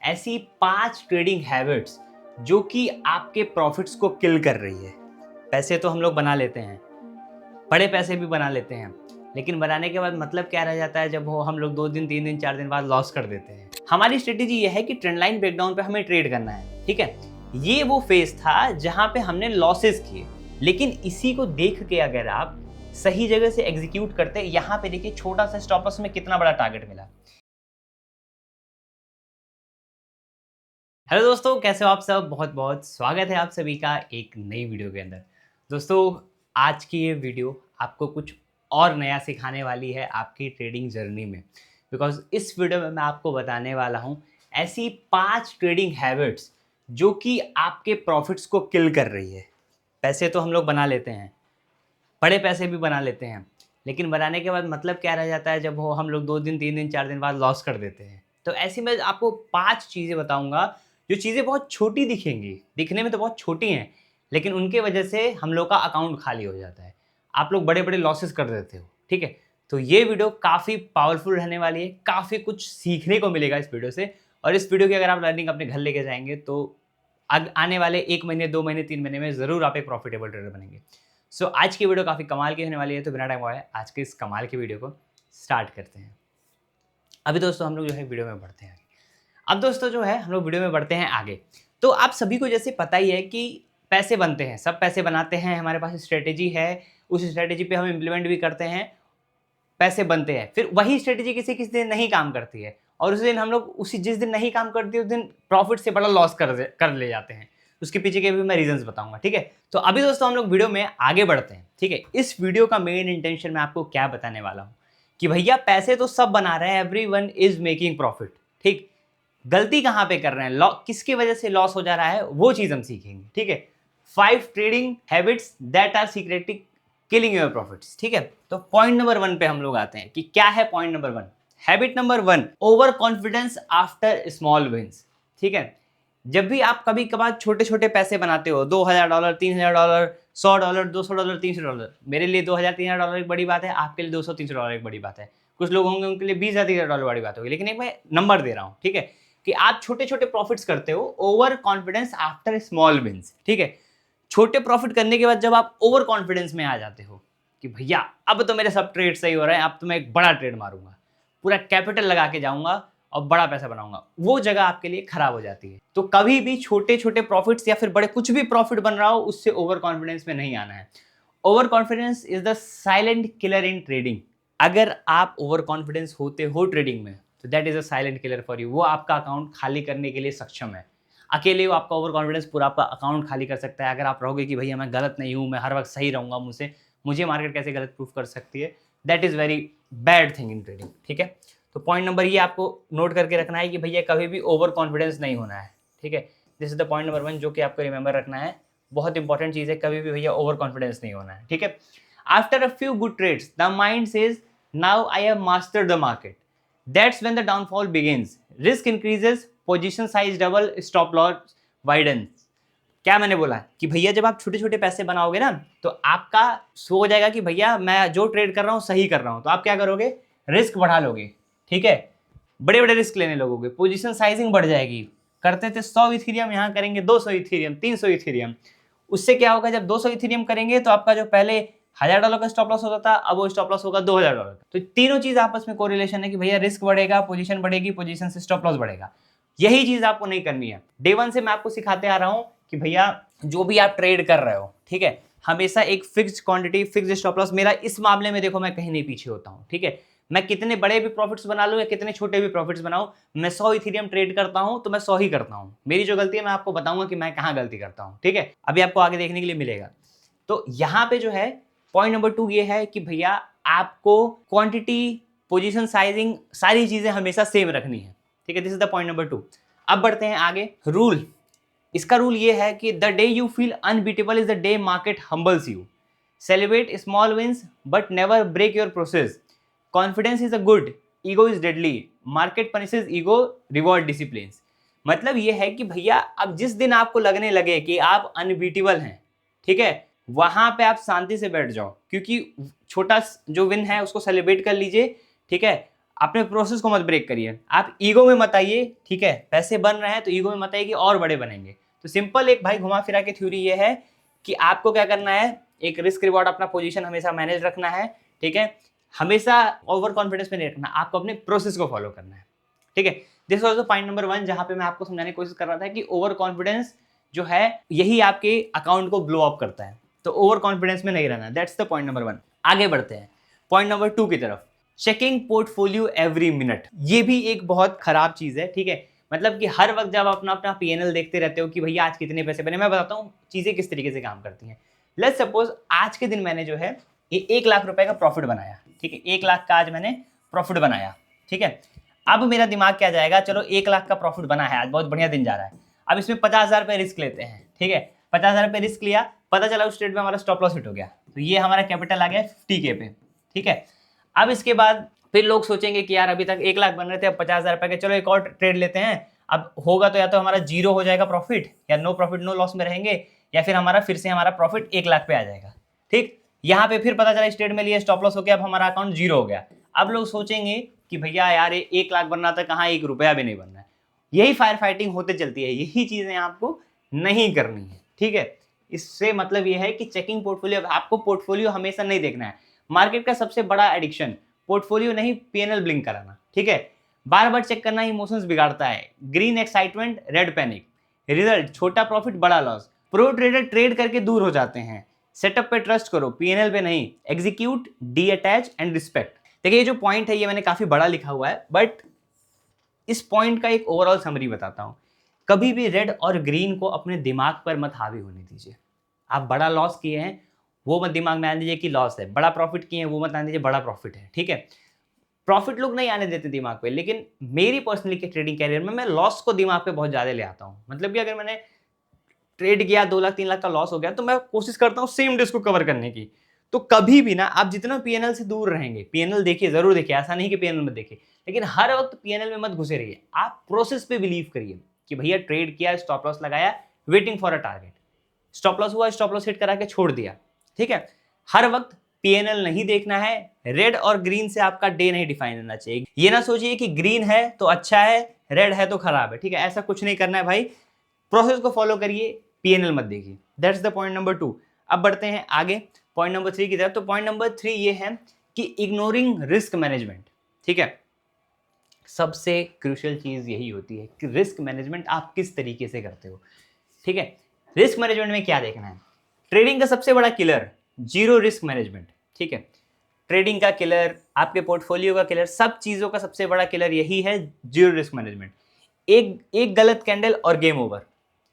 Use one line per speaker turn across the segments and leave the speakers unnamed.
ऐसी 5 trading habits जो कि आपके प्रॉफिट्स को किल कर रही है। पैसे तो हम लोग बना लेते हैं, बड़े पैसे भी बना लेते हैं, लेकिन बनाने के बाद मतलब क्या रह जाता है जब वो हम लोग 2 दिन 3 दिन 4 दिन बाद लॉस कर देते हैं। हमारी स्ट्रेटेजी ये है कि ट्रेंड लाइन ब्रेकडाउन पे हमें ट्रेड करना है, ठीक है। ये वो फेज था जहां पे हमने लॉसेस किए, लेकिन इसी को देख के अगर आप सही जगह से एग्जीक्यूट करते, यहाँ पे देखिए छोटा सा स्टॉप लॉस में कितना बड़ा टारगेट मिला। हेलो दोस्तों, कैसे हो आप सब। बहुत बहुत स्वागत है आप सभी का एक नई वीडियो के अंदर। दोस्तों, आज की ये वीडियो आपको कुछ और नया सिखाने वाली है आपकी ट्रेडिंग जर्नी में, बिकॉज इस वीडियो में मैं आपको बताने वाला हूँ ऐसी 5 ट्रेडिंग हैबिट्स जो कि आपके प्रॉफिट्स को किल कर रही है। पैसे तो हम लोग बना लेते हैं, बड़े पैसे भी बना लेते हैं, लेकिन बनाने के बाद मतलब क्या रह जाता है जब वो हम लोग 2 दिन 3 दिन 4 दिन बाद लॉस कर देते हैं। तो ऐसे में आपको 5 चीज़ें बताऊंगा जो चीज़ें बहुत छोटी दिखेंगी, दिखने में तो बहुत छोटी हैं, लेकिन उनके वजह से हम लोग का अकाउंट खाली हो जाता है, आप लोग बड़े बड़े लॉसेस कर देते हो, ठीक है। तो ये वीडियो काफ़ी पावरफुल रहने वाली है, काफ़ी कुछ सीखने को मिलेगा इस वीडियो से। और इस वीडियो की अगर आप लर्निंग अपने घर लेके जाएंगे तो आने वाले 1 महीने 2 महीने 3 महीने में ज़रूर आप एक प्रॉफिटेबल ट्रेडर बनेंगे। सो आज की वीडियो काफ़ी कमाल की होने वाली है, तो बिना टाइम गवाए आज के इस कमाल की वीडियो को स्टार्ट करते हैं। अभी दोस्तों हम लोग जो है वीडियो में बढ़ते हैं आगे। अब दोस्तों जो है हम लोग वीडियो में बढ़ते हैं आगे। तो आप सभी को जैसे पता ही है कि पैसे बनते हैं, सब पैसे बनाते हैं, हमारे पास स्ट्रेटेजी है, उस स्ट्रेटेजी पे हम इम्प्लीमेंट भी करते हैं, पैसे बनते हैं। फिर वही स्ट्रेटेजी किसी किसी दिन नहीं काम करती है, और उस दिन हम लोग जिस दिन नहीं काम करती उस दिन प्रॉफिट से बड़ा लॉस कर ले जाते हैं। उसके पीछे के भी मैं रीजंस बताऊंगा, ठीक है। तो अभी दोस्तों हम लोग वीडियो में आगे बढ़ते हैं, ठीक है। इस वीडियो का मेन इंटेंशन मैं आपको क्या बताने वाला हूं कि भैया पैसे तो सब बना रहे हैं, एवरीवन इज मेकिंग प्रॉफिट, ठीक। गलती कहां पे कर रहे हैं, किसकी वजह से लॉस हो जा रहा है, वो चीज हम सीखेंगे, ठीक है। 5 trading habits that are secretly killing your profits, ठीक है। तो पॉइंट नंबर 1 पे हम लोग आते हैं कि क्या है point number 1। Habit number 1, overconfidence after small wins, ठीक है। जब भी आप कभी कभार छोटे छोटे पैसे बनाते हो, $2000, $3000, $100, $200, $300, मेरे लिए $2000-$3000 एक बड़ी बात है, आपके लिए $200-300 एक बड़ी बात है, कुछ लोग होंगे उनके लिए $20,000-$3000 बड़ी बात होगी, लेकिन एक मैं नंबर दे रहा हूँ, ठीक है, कि आप छोटे छोटे प्रॉफिट्स करते हो। Overconfidence after small wins, ठीक है। छोटे प्रॉफिट करने के बाद जब आप ओवर कॉन्फिडेंस में आ जाते हो कि भैया अब तो मेरे सब ट्रेड सही हो रहे हैं, अब तो मैं एक बड़ा ट्रेड मारूंगा, पूरा कैपिटल लगा के जाऊंगा और बड़ा पैसा बनाऊंगा, वो जगह आपके लिए खराब हो जाती है। तो कभी भी छोटे छोटे प्रॉफिट्स या फिर बड़े कुछ भी प्रॉफिट बन रहा हो उससे ओवर कॉन्फिडेंस में नहीं आना है। Over confidence is the silent killer in trading. अगर आप ओवर कॉन्फिडेंस होते हो ट्रेडिंग में तो that is a silent killer for you. वो आपका अकाउंट खाली करने के लिए सक्षम है। अकेले वो आपका ओवर कॉन्फिडेंस पूरा आपका अकाउंट खाली कर सकता है। अगर आप रहोगे कि भैया मैं गलत नहीं हूँ, मैं हर वक्त सही रहूंगा, मुझे मार्केट कैसे गलत प्रूफ कर सकती है, that is very bad thing in trading, ठीक है। तो पॉइंट नंबर ये आपको नोट करके रखना है कि भैया कभी भी ओवर कॉन्फिडेंस नहीं होना है, ठीक है। This is the point number 1 जो कि आपको रिमेंबर रखना है, बहुत इंपॉर्टेंट चीज है, कभी भी भैया ओवर कॉन्फिडेंस नहीं होना है, ठीक है। After a few good trades the mind says now I have mastered the market, that's when the downfall begins, risk increases, position size double, stop loss widens. क्या मैंने बोला कि भैया जब आप छोटे छोटे पैसे बनाओगे ना तो आपका हो जाएगा कि भैया मैं जो ट्रेड कर रहा हूँ सही कर रहा हूँ, तो आप क्या करोगे, रिस्क बढ़ा लोगे, ठीक है, बड़े बड़े रिस्क लेने लगोगे, पोजीशन साइजिंग बढ़ जाएगी। करते थे 100 इथेरियम, यहाँ करेंगे 200 इथेरियम, 300 इथेरियम। उससे क्या होगा, जब 200 इथेरियम करेंगे तो आपका जो पहले $1000 का स्टॉप लॉस होता था अब वो स्टॉप लॉस होगा $2000 का। तो तीनों चीज आपस में कोरिलेशन है कि भैया रिस्क बढ़ेगा, पोजीशन बढ़ेगी, पोजीशन से स्टॉप लॉस बढ़ेगा। यही चीज आपको नहीं करनी है। डे 1 से मैं आपको सिखाते आ रहा हूं कि भैया जो भी आप ट्रेड कर रहे हो, ठीक है, हमेशा एक fixed quantity, fixed stop loss. मेरा इस मामले में देखो मैं कहीं नहीं पीछे होता हूं, ठीक है। मैं कितने बड़े भी प्रॉफिट्स बना लूं या कितने छोटे भी प्रॉफिट्स बनाऊं, मैं 100 इथेरियम ट्रेड करता हूं तो मैं 100 ही करता हूं। मेरी जो गलती है मैं आपको बताऊंगा कि मैं कहां गलती करता हूं, ठीक है, अभी आपको आगे देखने के लिए मिलेगा। तो यहां पे जो है पॉइंट नंबर 2 ये है कि भैया आपको क्वांटिटी, पोजीशन साइजिंग, सारी चीजें हमेशा सेम रखनी है, ठीक है। This is the point number 2। अब बढ़ते हैं आगे। रूल, इसका रूल ये है कि the day you feel unbeatable is the day market humbles you. Celebrate small wins but never break your process. Confidence is a good, ego is deadly, market punishes ego, reward discipline. मतलब ये है कि भैया अब जिस दिन आपको लगने लगे कि आप अनबीटेबल हैं, ठीक है, वहां पे आप शांति से बैठ जाओ, क्योंकि छोटा जो विन है उसको सेलिब्रेट कर लीजिए, ठीक है। अपने प्रोसेस को मत ब्रेक करिए, आप ईगो में मत आइए, ठीक है। पैसे बन रहे हैं तो ईगो में मत आइए कि और बड़े बनेंगे। तो सिंपल एक भाई घुमा फिरा के थ्योरी ये है कि आपको क्या करना है, एक रिस्क रिवॉर्ड अपना पोजीशन हमेशा मैनेज रखना है, ठीक है। हमेशा ओवर कॉन्फिडेंस में नहीं रखना, आपको अपने प्रोसेस को फॉलो करना है, ठीक है। This was the point number 1 जहां पे मैं आपको समझाने की कोशिश कर रहा था कि ओवर कॉन्फिडेंस जो है यही आपके अकाउंट को ब्लो अप करता है, तो ओवर कॉन्फिडेंस में नहीं रहना। That's the point number 1। आगे बढ़ते हैं पॉइंट नंबर 2 की तरफ, चेकिंग पोर्टफोलियो एवरी मिनट। ये भी एक बहुत खराब चीज है, ठीक है। मतलब कि हर वक्त जब अपना अपना पीएनएल देखते रहते हो कि भैया आज कितने पैसे बने। मैं बताता हूँ चीजें किस तरीके से काम करती हैं। लेट्स सपोज आज के दिन मैंने जो है ये 1 लाख रुपए का प्रॉफिट बनाया, ठीक है। 1 लाख का आज मैंने प्रॉफिट बनाया, ठीक है। अब मेरा दिमाग क्या जाएगा, चलो 1 लाख का प्रॉफिट बना है, आज बहुत बढ़िया दिन जा रहा है। अब इसमें 50,000 रुपए रिस्क लेते हैं, ठीक है। 50,000 रुपए रिस्क लिया, पता चला उस ट्रेड में हमारा स्टॉप लॉस हिट हो गया, तो ये हमारा कैपिटल आ गया 50K पे, ठीक है। अब इसके बाद फिर लोग सोचेंगे कि यार अभी तक 1 लाख बन रहे थे, अब 50,000 रुपए के, चलो एक और ट्रेड लेते हैं। अब होगा तो या तो हमारा जीरो हो जाएगा प्रॉफिट, या नो प्रॉफिट नो लॉस में रहेंगे, या फिर हमारा फिर से हमारा प्रॉफिट 1 लाख पे आ जाएगा, ठीक। यहाँ पे फिर पता चला इस ट्रेड में लिए स्टॉप लॉस हो गया, अब हमारा अकाउंट जीरो हो गया। अब लोग सोचेंगे कि भैया यार ये 1 लाख बनना था, कहाँ 1 रुपया भी नहीं बनना है। यही फायर फाइटिंग होते चलती है, यही चीजें आपको नहीं करनी है, ठीक है। इससे मतलब ये है कि चेकिंग पोर्टफोलियो, आपको पोर्टफोलियो हमेशा नहीं देखना है। मार्केट का सबसे बड़ा एडिक्शन पोर्टफोलियो नहीं, पीएनएल ब्लिंक कराना, ठीक है। बार बार चेक करना इमोशंस बिगाड़ता है। Green excitement, red panic, result छोटा प्रॉफिट बड़ा लॉस। प्रो ट्रेडर ट्रेड करके दूर हो जाते हैं। सेटअप पे ट्रस्ट करो, पीएनएल पे नहीं। Execute, D attach and respect. देखिए ये जो पॉइंट है ये मैंने काफी बड़ा लिखा हुआ है, बट इस पॉइंट का एक ओवरऑल समरी बताता हूं। कभी भी रेड और ग्रीन को अपने दिमाग पर मत हावी होने दीजिए। आप बड़ा लॉस किए हैं वो मत दिमाग में आने दीजिए कि लॉस है, बड़ा प्रॉफिट किए हैं वो मत आने दीजिए बड़ा प्रॉफिट है, ठीक है। प्रॉफिट लोग नहीं आने देते दिमाग पे, लेकिन मेरी पर्सनली के ट्रेडिंग कैरियर में मैं लॉस को दिमाग पे बहुत ज्यादा ले आता हूं। मतलब कि अगर मैंने ट्रेड किया 2 लाख 3 लाख का लॉस हो गया, तो मैं कोशिश करता हूँ सेम डेज को कवर करने की। तो कभी भी ना आप जितना पीएनएल से दूर रहेंगे, पीएनएल देखिए जरूर देखिए, ऐसा नहीं कि पीएनएल मत देखिए, लेकिन हर वक्त पीएनएल में मत घुसे रहिए। आप प्रोसेस पे बिलीव करिए कि भैया ट्रेड किया, स्टॉप लॉस लगाया, waiting for a target, stop loss हुआ, स्टॉप लॉस हिट करा के छोड़ दिया, ठीक है। हर वक्त पीएनएल नहीं देखना है। रेड और ग्रीन से आपका डे नहीं डिफाइन होना चाहिए। ये ना सोचिए कि ग्रीन है तो अच्छा है, रेड है तो खराब है, ठीक है। ऐसा कुछ नहीं करना है भाई, प्रोसेस को फॉलो करिए, पीएनएल मत देखिए। That's the point number 2। अब बढ़ते हैं आगे पॉइंट नंबर 3 की तरफ। तो पॉइंट नंबर 3 ये है कि इग्नोरिंग रिस्क मैनेजमेंट, ठीक है। सबसे क्रूशियल चीज यही होती है कि रिस्क मैनेजमेंट आप किस तरीके से करते हो, ठीक है। रिस्क मैनेजमेंट में क्या देखना है, ट्रेडिंग का सबसे बड़ा किलर जीरो रिस्क मैनेजमेंट, ठीक है। ट्रेडिंग का किलर, आपके पोर्टफोलियो का किलर, सब चीजों का सबसे बड़ा किलर यही है, जीरो रिस्क मैनेजमेंट। एक एक गलत कैंडल और गेम ओवर।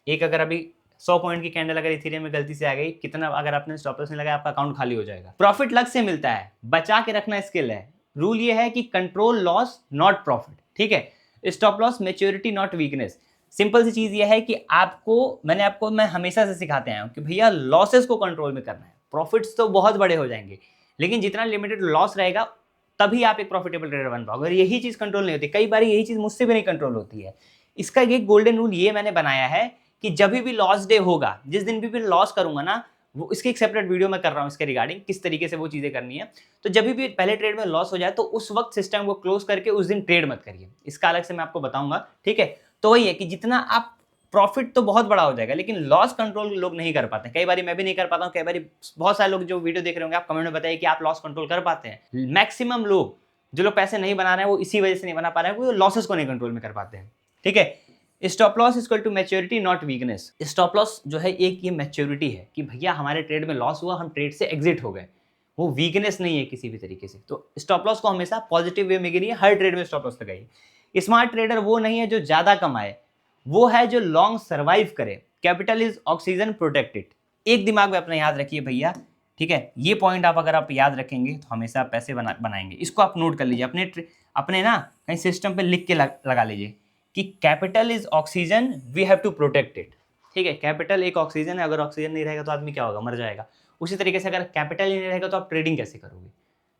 एक अगर अभी 100 पॉइंट की कैंडल अगर इथेरियम में गलती से आ गई, कितना अगर आपने स्टॉप लॉस नहीं लगाया, आपका अकाउंट खाली हो जाएगा। प्रॉफिट लक से मिलता है, बचा के रखना स्किल है। रूल ये है कि कंट्रोल लॉस नॉट प्रॉफिट, ठीक है। Stop loss maturity not weakness. Simple सी चीज ये है कि मैं हमेशा से सिखाते आया हूं कि भैया लॉसेस को कंट्रोल में करना है। प्रॉफिट्स तो बहुत बड़े हो जाएंगे, लेकिन जितना लिमिटेड लॉस रहेगा तभी आप एक प्रॉफिटेबल ट्रेडर बन पाओगे। और यही चीज कंट्रोल नहीं होती, कई बार यही चीज मुझसे भी नहीं कंट्रोल होती है। इसका एक गोल्डन रूल ये मैंने बनाया है कि जब भी लॉस डे होगा, जिस दिन भी लॉस करूंगा ना, वो इसकी एक सेपरेट वीडियो में कर रहा हूं इसके रिगार्डिंग किस तरीके से वो चीजें करनी है। तो जब भी पहले ट्रेड में लॉस हो जाए तो उस वक्त सिस्टम को क्लोज करके उस दिन ट्रेड मत करिए, इसका अलग से मैं आपको बताऊंगा, ठीक है। तो वही है कि जितना आप प्रॉफिट तो बहुत बड़ा हो जाएगा, लेकिन लॉस कंट्रोल लोग नहीं कर पाते। कई बार मैं भी नहीं कर पाता हूँ, कई बार बहुत सारे लोग जो वीडियो देख रहे होंगे आप कमेंट में बताइए कि आप लॉस कंट्रोल कर पाते हैं। मैक्सिमम लोग जो लोग पैसे नहीं बना रहे हैं वो इसी वजह से नहीं बना पा रहे हैं, वो लॉसेस को नहीं कंट्रोल में कर पाते हैं, ठीक है। Stop loss equal to maturity not weakness. Stop loss जो है एक ये मैच्योरिटी है कि भैया हमारे ट्रेड में लॉस हुआ, हम ट्रेड से एग्जिट हो गए, वो वीकनेस नहीं है किसी भी तरीके से। तो स्टॉप लॉस को हमेशा पॉजिटिव वे में गिनिए, हर ट्रेड में स्टॉप लॉस लगाइए। स्मार्ट ट्रेडर वो नहीं है जो ज्यादा कमाए, वो है जो लॉन्ग सर्वाइव करे। Capital is oxygen protected. एक दिमाग में अपना याद रखिए भैया, ठीक है। ये पॉइंट अगर आप याद रखेंगे तो हमेशा पैसे बनाएंगे। इसको आप नोट कर लीजिए, अपने ना कहीं सिस्टम पे लिख के लगा लीजिए कि capital is oxygen, we have to protect it, ठीक है। कैपिटल एक ऑक्सीजन है, अगर ऑक्सीजन नहीं रहेगा तो आदमी क्या होगा, मर जाएगा। उसी तरीके से अगर कैपिटल ही नहीं रहेगा तो आप ट्रेडिंग कैसे करोगे।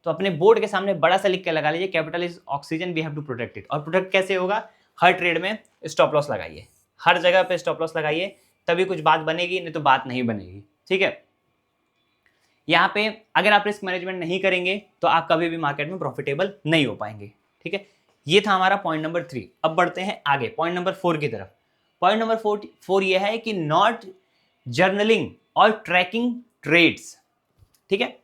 तो अपने बोर्ड के सामने बड़ा सा लिख के लगा लीजिए, capital is oxygen, we have to protect it. और प्रोटेक्ट कैसे होगा, हर ट्रेड में स्टॉप लॉस लगाइए, हर जगह पे स्टॉप लॉस लगाइए, तभी कुछ बात बनेगी, नहीं तो बात नहीं बनेगी, ठीक है। यहाँ पे अगर आप रिस्क मैनेजमेंट नहीं करेंगे तो आप कभी भी मार्केट में प्रॉफिटेबल नहीं हो पाएंगे। ठीक है, ये था हमारा पॉइंट नंबर 3। अब बढ़ते हैं आगे पॉइंट नंबर 4 की तरफ। पॉइंट नंबर 4 ये है कि नॉट जर्नलिंग और ट्रैकिंग ट्रेड्स। ठीक है,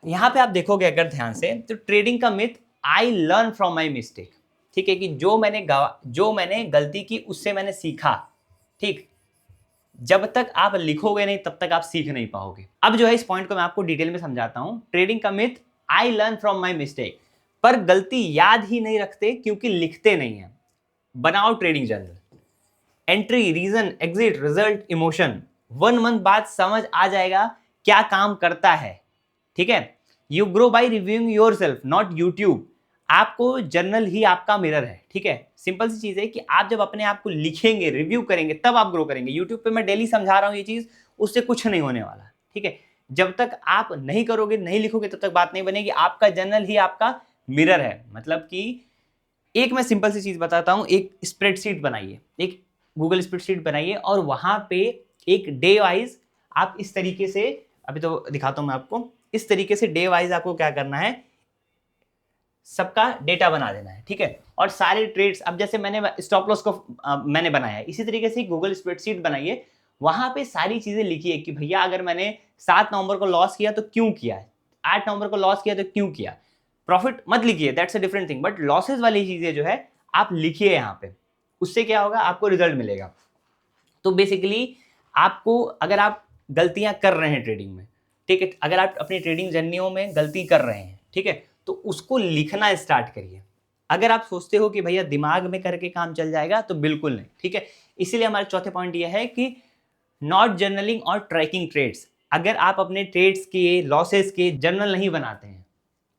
यहां पे आप देखोगे अगर ध्यान से तो ट्रेडिंग का myth, I learn from my mistake. ठीक है, कि जो मैंने गलती की उससे मैंने सीखा। ठीक, जब तक आप लिखोगे नहीं तब तक आप सीख नहीं पाओगे। अब जो है इस पॉइंट को मैं आपको डिटेल में समझाता हूं। ट्रेडिंग का myth, I learn from my mistake, पर गलती याद ही नहीं रखते क्योंकि लिखते नहीं है। बनाओ trading journal, entry, reason, exit, result, emotion. 1 month बाद समझ आ जाएगा क्या काम करता है। ठीक है, you grow by reviewing your self, not YouTube. आपको जर्नल ही आपका मिरर है। ठीक है, सिंपल सी चीज है कि आप जब अपने आप को लिखेंगे, रिव्यू करेंगे, तब आप ग्रो करेंगे। यूट्यूब पे मैं डेली समझा रहा हूं ये चीज, उससे कुछ नहीं होने वाला। ठीक है, जब तक आप नहीं करोगे, नहीं लिखोगे, तब तक बात नहीं बनेगी। आपका जर्नल ही आपका मिरर है। मतलब कि एक मैं सिंपल सी चीज बताता हूं, एक स्प्रेडशीट बनाइए, एक गूगल स्प्रेडशीट बनाइए और वहां पे एक डे वाइज आप इस तरीके से, अभी तो दिखाता हूं मैं आपको, इस तरीके से डे वाइज आपको क्या करना है, सबका डेटा बना देना है। ठीक है, और सारे ट्रेड्स, अब जैसे मैंने स्टॉप लॉस को मैंने बनाया है, इसी तरीके से गूगल स्प्रेडशीट बनाइए, वहां पे सारी चीजें लिखिए कि भैया अगर मैंने 7 नवंबर को लॉस किया तो क्यों किया, 8 नवंबर को लॉस किया तो क्यों किया। प्रॉफिट मत लिखिए, that's a different thing, but losses वाली चीजें जो है आप लिखिए यहाँ पे। उससे क्या होगा, आपको रिजल्ट मिलेगा। तो बेसिकली आपको, अगर आप गलतियां कर रहे हैं ट्रेडिंग में, ठीक है, अगर आप अपनी ट्रेडिंग जर्नियों में गलती कर रहे हैं, ठीक है, तो उसको लिखना स्टार्ट करिए। अगर आप सोचते हो कि भैया दिमाग में करके काम चल जाएगा, तो बिल्कुल नहीं। ठीक है, इसीलिए हमारा चौथे पॉइंट ये है कि नॉट जर्नलिंग और ट्रैकिंग ट्रेड्स। अगर आप अपने ट्रेड्स के, लॉसेस के जर्नल नहीं बनाते हैं,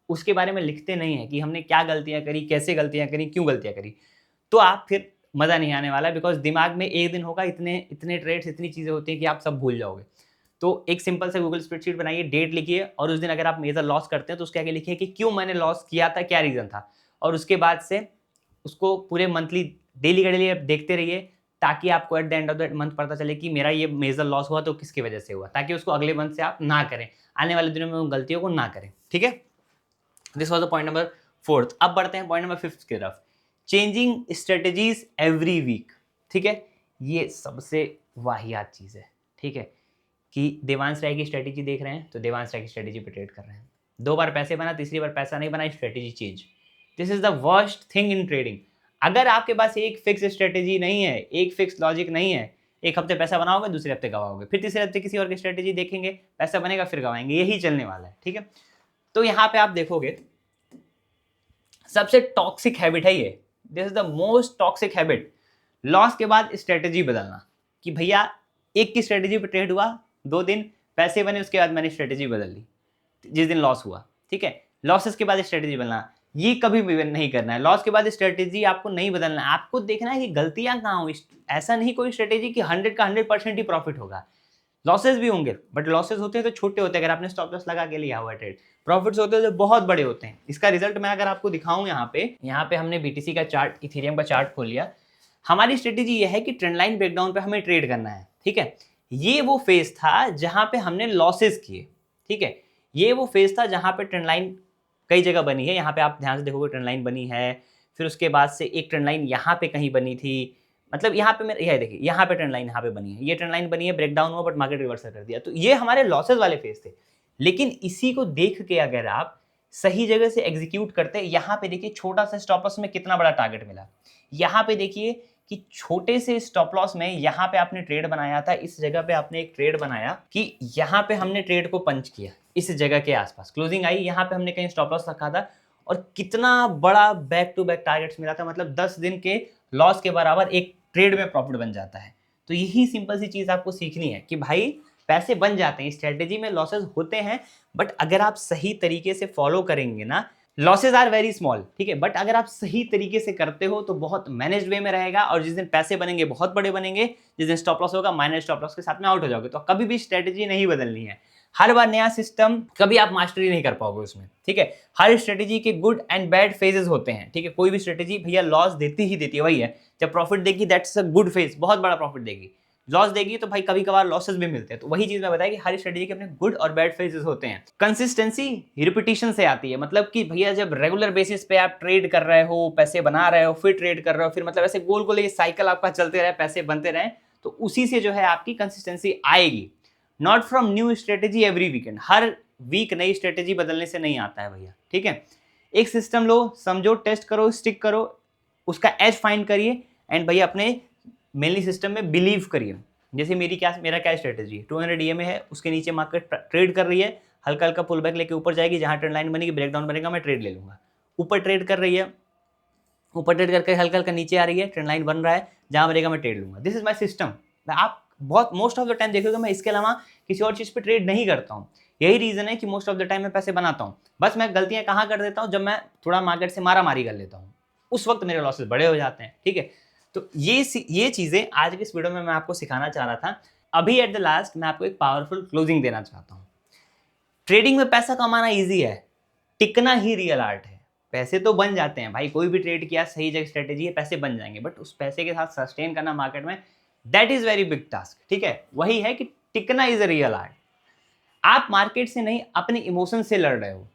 उसके बारे में लिखते नहीं है कि हमने क्या गलतियां करी, कैसे गलतियां करी, क्यों गलतियां करी, तो आप फिर मजा नहीं आने वाला। बिकॉज दिमाग में एक दिन होगा, इतने इतने ट्रेड्स, इतनी चीजें होती हैं कि आप सब भूल जाओगे। तो एक सिंपल सा गूगल स्प्रेडशीट बनाइए, डेट लिखिए, और उस दिन अगर आप मेजर लॉस करते हैं तो उसके आगे लिखिए कि क्यों मैंने लॉस किया था, क्या रीजन था, और उसके बाद से उसको पूरे मंथली, डेली का डेली आप देखते रहिए, ताकि आपको at the end of the month पता चले कि मेरा ये मेजर लॉस हुआ तो किसकी वजह से हुआ, ताकि उसको अगले मंथ से आप ना करें, आने वाले दिनों में उन गलतियों को ना करें। ठीक है, this was the point number 4। अब बढ़ते हैं पॉइंट नंबर 5 की तरफ, चेंजिंग स्ट्रेटेजीज एवरी वीक। ठीक है, ये सबसे वाहियात चीज़ है। ठीक है, कि देवांश राय की स्ट्रेटेजी देख रहे हैं तो देवांश राय की स्ट्रेटेजी पे ट्रेड कर रहे हैं, 2 बार पैसे बना, तीसरी बार पैसा नहीं बना, strategy change. This is the worst thing in trading. अगर आपके पास एक फिक्स स्ट्रेटेजी नहीं है, एक फिक्स लॉजिक नहीं है, एक हफ्ते पैसा बनाओगे, दूसरे हफ्ते गवाओगे, फिर तीसरे हफ्ते किसी और की स्ट्रेटेजी देखेंगे, पैसा बनेगा, फिर गवाएंगे, यही चलने वाला है। ठीक है, तो यहाँ पे आप देखोगे सबसे टॉक्सिक हैबिट है ये, this is the most toxic habit, loss के बाद स्ट्रेटेजी बदलना। कि भैया एक की स्ट्रेटेजी पे ट्रेड हुआ, 2 दिन पैसे बने, उसके बाद मैंने स्ट्रेटेजी बदल ली जिस दिन लॉस हुआ। ठीक है, लॉसेस के बाद स्ट्रेटेजी बदलना, ये कभी भी नहीं करना है। लॉस के बाद स्ट्रेटेजी आपको नहीं बदलना है, आपको देखना है कि गलतियां कहाँ हुई। ऐसा नहीं कोई स्ट्रेटेजी कि 100 का 100% ही प्रॉफिट होगा, लॉसेस भी होंगे, बट लॉसेस होते हैं तो छोटे होते हैं। अगर आपने स्टॉप लॉस लगा के लिया हुआ ट्रेड, प्रॉफिट्स होते हैं तो बहुत बड़े होते हैं। इसका रिजल्ट मैं अगर आपको दिखाऊं, यहाँ पे हमने बीटीसी का चार्ट, इथेरियम का चार्ट खोल लिया। हमारी स्ट्रेटेजी ये है कि ट्रेंड लाइन ब्रेकडाउन पे हमें ट्रेड करना है। ठीक है, ये वो फेज था जहां पे हमने लॉसेस किए। ठीक है, ये वो फेज था जहां पे ट्रेंड लाइन कई जगह बनी है। यहाँ पे आप ध्यान से देखोगे ट्रेंड लाइन बनी है, फिर उसके बाद से एक ट्रेंड लाइन यहाँ पे कहीं बनी थी, मतलब यहाँ पे मेरे, यह देखिए यहाँ पे ट्रेंड लाइन यहाँ पे बनी है, ये ट्रेंड लाइन बनी है, ब्रेकडाउन हुआ, बट मार्केट रिवर्सल कर दिया। तो ये हमारे लॉसेस वाले फेज थे। लेकिन इसी को देख के अगर आप सही जगह से एग्जीक्यूट करते हैं, यहाँ पे देखिए छोटा सा स्टॉप लॉस में कितना बड़ा टारगेट मिला। यहाँ पे देखिए कि छोटे से स्टॉप लॉस में यहाँ पे आपने ट्रेड बनाया था, इस जगह पे आपने एक ट्रेड बनाया कि यहाँ पे हमने ट्रेड को पंच किया, इस जगह के आसपास क्लोजिंग आई, यहाँ पे हमने कहीं स्टॉप लॉस रखा था, और कितना बड़ा बैक टू बैक टारगेट्स मिला था। मतलब 10 दिन के लॉस के बराबर एक ट्रेड में प्रॉफिट बन जाता है। तो यही सिंपल सी चीज आपको सीखनी है कि भाई पैसे बन जाते हैं, स्ट्रेटेजी में लॉसेस होते हैं, बट अगर आप सही तरीके से फॉलो करेंगे ना, लॉसेज आर वेरी स्मॉल। ठीक है, बट अगर आप सही तरीके से करते हो तो बहुत मैनेज्ड वे में रहेगा, और जिस दिन पैसे बनेंगे बहुत बड़े बनेंगे, जिस दिन स्टॉप लॉस होगा माइनस स्टॉप लॉस के साथ में आउट हो जाओगे। तो कभी भी स्ट्रेटेजी नहीं बदलनी है, हर बार नया सिस्टम, कभी आप मास्टरी नहीं कर पाओगे उसमें। ठीक है, हर स्ट्रेटेजी के गुड एंड बैड फेजेस होते हैं। ठीक है, कोई भी स्ट्रेटेजी भैया लॉस देती ही देती है, वही है, जब प्रॉफिट देगी दैट्स अ गुड फेज, बहुत बड़ा प्रॉफिट देगी। लॉस देगी तो भाई कभी कभार लॉसेस भी मिलते हैं। तो वही चीज मैं बताया कि हर स्ट्रेटेजी के अपने गुड और बैड फेजेस होते हैं। कंसिस्टेंसी रिपीटिशन से आती है, मतलब कि भैया जब रेगुलर बेसिस पे आप ट्रेड कर रहे हो, पैसे बना रहे हो, फिर ट्रेड कर रहे हो, फिर मतलब ऐसे गोल गोल ये साइकिल आपका चलते रहे, पैसे बनते रहे, तो उसी से जो है आपकी कंसिस्टेंसी आएगी। Not from new strategy every weekend, हर वीक नई स्ट्रेटेजी बदलने से नहीं आता है भैया, ठीक है। एक सिस्टम लो, समझो, टेस्ट करो, स्टिक करो, उसका एज फाइंड करिए एंड भैया अपने मेनली सिस्टम में बिलीव करिए। जैसे मेरा क्या स्ट्रेटेजी है, 200 EMA है, उसके नीचे मार्केट ट्रेड कर रही है, हल्का हल्का पुल बैक लेके ऊपर जाएगी, जहां ट्रेंड लाइन बनेगी, ब्रेकडाउन बनेगा, मैं ट्रेड ले लूंगा। ऊपर ट्रेड कर रही है, ऊपर ट्रेड करके हल्का हल्का नीचे आ रही है, ट्रेंड लाइन बन रहा है, जहां बनेगा मैं ट्रेड लूंगा। This is my system. आप बहुत मोस्ट ऑफ द टाइम देखोगे मैं इसके अलावा किसी और चीज पे ट्रेड नहीं करता हूँ। यही रीजन है कि मोस्ट ऑफ द टाइम मैं पैसे बनाता हूँ। बस मैं गलतियां कहाँ कर देता हूँ, जब मैं थोड़ा मार्केट से मारा मारी कर लेता हूँ, उस वक्त मेरे लॉसेस बड़े हो जाते हैं, ठीक है। तो ये चीजें आज की इस वीडियो में मैं आपको सिखाना चाह रहा था। अभी एट द लास्ट मैं आपको एक पावरफुल क्लोजिंग देना चाहता हूँ। ट्रेडिंग में पैसा कमाना ईजी है, टिकना ही रियल आर्ट है। पैसे तो बन जाते हैं भाई, कोई भी ट्रेड किया, सही जगह स्ट्रेटेजी है, पैसे बन जाएंगे, बट उस पैसे के साथ सस्टेन करना मार्केट में, that is very big task, ठीक है। वही है कि टिकना इज अ रियल आर्ट। आप मार्केट से नहीं, अपने इमोशन से लड़ रहे हो।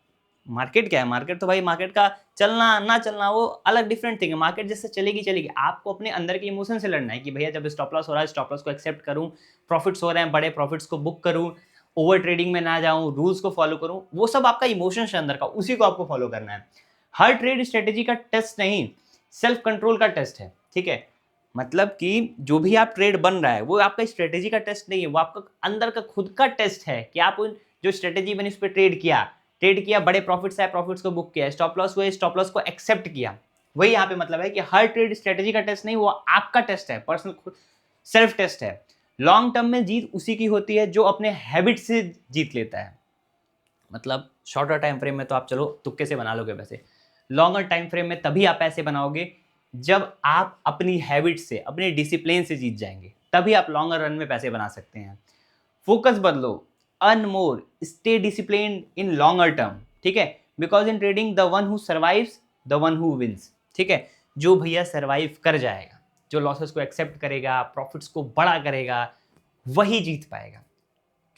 मार्केट क्या है, मार्केट तो भाई, मार्केट का चलना ना चलना वो अलग डिफरेंट थिंग है। मार्केट जैसे चलेगी चलेगी, आपको अपने अंदर के इमोशन से लड़ना है कि भैया जब स्टॉप लॉस हो रहा है, स्टॉप लॉस को एक्सेप्ट करूं, प्रॉफिट्स हो रहे हैं, बड़े प्रॉफिट्स को बुक करूं, ओवर ट्रेडिंग में ना जाऊं, रूल्स को फॉलो करूं। वो सब आपका इमोशन है अंदर का, उसी को आपको फॉलो करना है। हर ट्रेड स्ट्रेटेजी का टेस्ट नहीं, सेल्फ कंट्रोल का टेस्ट है, ठीक है। मतलब कि जो भी आप ट्रेड बन रहा है वो आपका स्ट्रेटेजी का टेस्ट नहीं है, वो आपका अंदर का खुद का टेस्ट है कि आप उन जो स्ट्रेटेजी बनी उस पर ट्रेड किया, बड़े प्रॉफिट्स आए, प्रॉफिट्स को बुक किया, स्टॉप लॉस हुए, स्टॉप लॉस को एक्सेप्ट किया। वही यहाँ पे मतलब है कि हर ट्रेड स्ट्रेटेजी का टेस्ट नहीं, वो आपका टेस्ट है, पर्सनल सेल्फ टेस्ट है। लॉन्ग टर्म में जीत उसी की होती है जो अपने हैबिट से जीत लेता है। मतलब शॉर्टर टाइम फ्रेम में तो आप चलो तुक्के से बना लोगे पैसे, लॉन्गर टाइम फ्रेम में तभी आप पैसे बनाओगे जब आप अपनी हैबिट से, अपने डिसिप्लिन से जीत जाएंगे, तभी आप लॉन्गर रन में पैसे बना सकते हैं। फोकस बदलो, earn more, stay discipline in longer term, ठीक है। Because in trading the one who survives the one who wins, ठीक है। जो भैया सर्वाइव कर जाएगा, जो लॉसेस को एक्सेप्ट करेगा, प्रॉफिट्स को बड़ा करेगा, वही जीत पाएगा।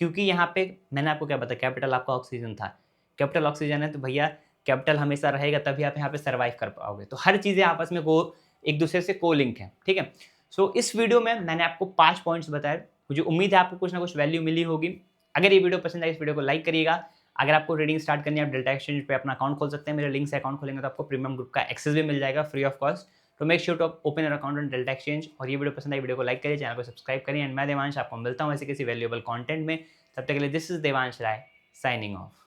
क्योंकि यहाँ पे मैंने आपको क्या बताया, कैपिटल आपका ऑक्सीजन था, कैपिटल ऑक्सीजन है, तो भैया कैपिटल हमेशा रहेगा, तभी आप यहाँ पे सर्वाइव कर पाओगे। तो हर चीज़ें आपस में एक दूसरे से को लिंक है, ठीक है। सो इस वीडियो में मैंने आपको 5 पॉइंट्स बताए, मुझे उम्मीद है आपको कुछ ना कुछ वैल्यू मिली होगी। अगर ये वीडियो पसंद आए, इस वीडियो को लाइक करिएगा। अगर आपको ट्रेडिंग स्टार्ट करनी है, आप डेल्टा एक्सचेंज पे अपना अकाउंट खोल सकते हैं, मेरे लिंक से अकाउंट खोलेंगे तो आपको प्रीमियम ग्रुप का एक्सेस भी मिल जाएगा फ्री ऑफ कॉस्ट। तो make sure to open your account on Delta Exchange. और ये वीडियो पसंद आई, वीडियो को लाइक करिए, चैनल को सब्सक्राइब करिए। एंड मैं देवांश आपको मिलता हूँ ऐसे किसी वैल्यूएबल कंटेंट में। तब तक के लिए this is Devansh Rai signing of.